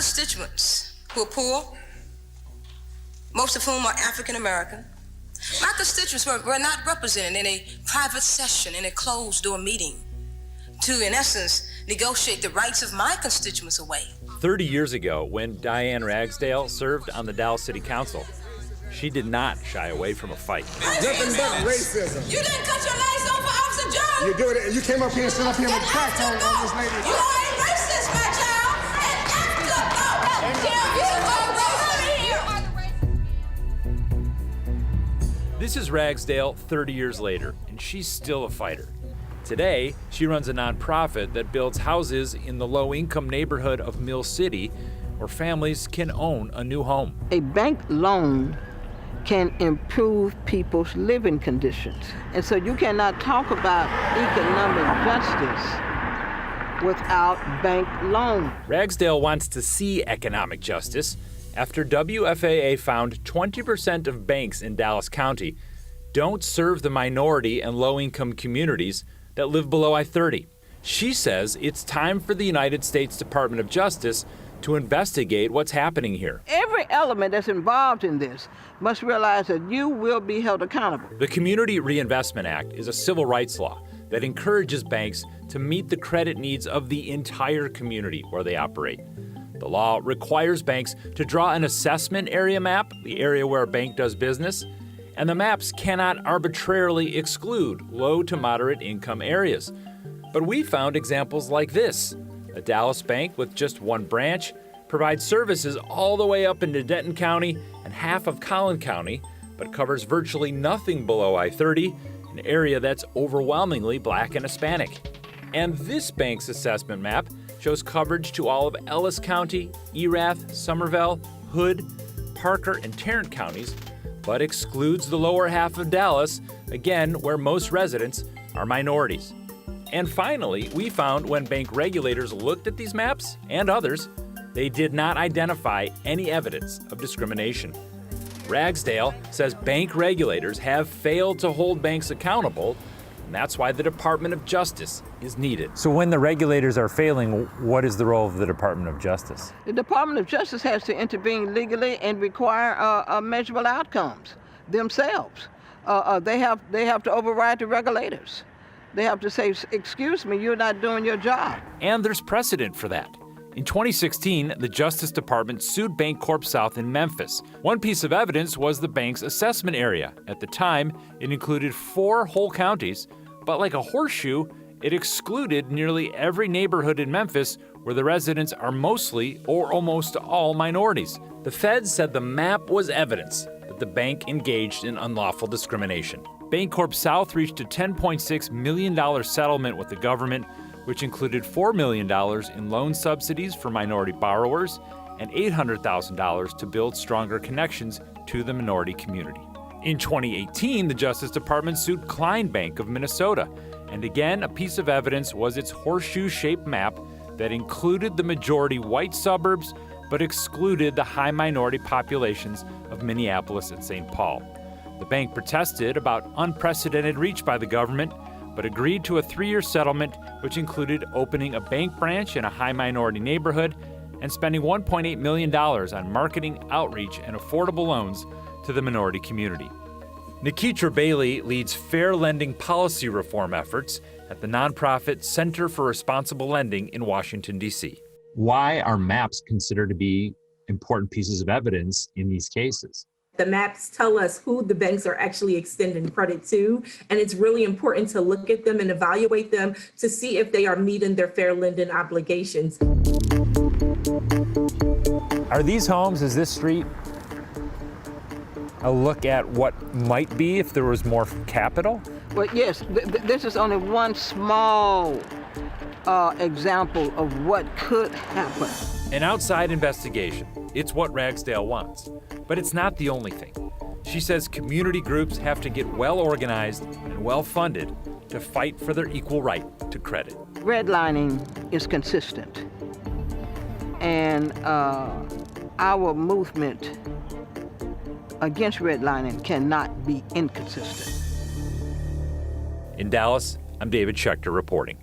constituents who are poor, most of whom are African American, my constituents were not represented in a private session, in a closed-door meeting, to, in essence, negotiate the rights of my constituents away. 30 years ago, when Diane Ragsdale served on the Dallas City Council, she did not shy away from a fight. Nothing but racism. You didn't cut your lights on for Officer Jones. You do it. You came up here and stood up here with crack on this lady. You are a racist, my child. And This is Ragsdale 30 years later, and she's still a fighter. Today, she runs a nonprofit that builds houses in the low-income neighborhood of Mill City, where families can own a new home. A bank loan can improve people's living conditions. And so you cannot talk about economic justice without bank loans. Ragsdale wants to see economic justice after WFAA found 20% of banks in Dallas County don't serve the minority and low-income communities that live below I-30. She says it's time for the United States Department of Justice to investigate what's happening here. Every element that's involved in this must realize that you will be held accountable. The Community Reinvestment Act is a civil rights law that encourages banks to meet the credit needs of the entire community where they operate. The law requires banks to draw an assessment area map, the area where a bank does business, and the maps cannot arbitrarily exclude low to moderate income areas. But we found examples like this. A Dallas bank with just one branch provides services all the way up into Denton County and half of Collin County, but covers virtually nothing below I-30, an area that's overwhelmingly Black and Hispanic. And this bank's assessment map shows coverage to all of Ellis County, Erath, Somervell, Hood, Parker, and Tarrant counties, but excludes the lower half of Dallas, again, where most residents are minorities. And finally, we found when bank regulators looked at these maps and others, they did not identify any evidence of discrimination. Ragsdale says bank regulators have failed to hold banks accountable, and that's why the Department of Justice is needed. So when the regulators are failing, what is the role of the Department of Justice? The Department of Justice has to intervene legally and require measurable outcomes themselves. They have to override the regulators. They have to say, excuse me, you're not doing your job. And there's precedent for that. In 2016, the Justice Department sued Bancorp South in Memphis. One piece of evidence was the bank's assessment area. At the time, it included 4 whole counties, but like a horseshoe, it excluded nearly every neighborhood in Memphis where the residents are mostly or almost all minorities. The feds said the map was evidence that the bank engaged in unlawful discrimination. Bancorp South reached a $10.6 million settlement with the government, which included $4 million in loan subsidies for minority borrowers and $800,000 to build stronger connections to the minority community. In 2018, the Justice Department sued Klein Bank of Minnesota, and again, a piece of evidence was its horseshoe-shaped map that included the majority white suburbs but excluded the high minority populations of Minneapolis and St. Paul. The bank protested about unprecedented reach by the government, but agreed to a 3-year settlement which included opening a bank branch in a high minority neighborhood and spending $1.8 million on marketing, outreach, and affordable loans to the minority community. Nikitra Bailey leads fair lending policy reform efforts at the nonprofit Center for Responsible Lending in Washington, D.C. Why are maps considered to be important pieces of evidence in these cases? The maps tell us who the banks are actually extending credit to, and it's really important to look at them and evaluate them to see if they are meeting their fair lending obligations. Are these homes, is this street a look at what might be if there was more capital? Well, yes, this is only one small example of what could happen. An outside investigation. It's what Ragsdale wants. But it's not the only thing. She says community groups have to get well organized and well funded to fight for their equal right to credit. Redlining is consistent, and our movement against redlining cannot be inconsistent. In Dallas, I'm David Schechter reporting.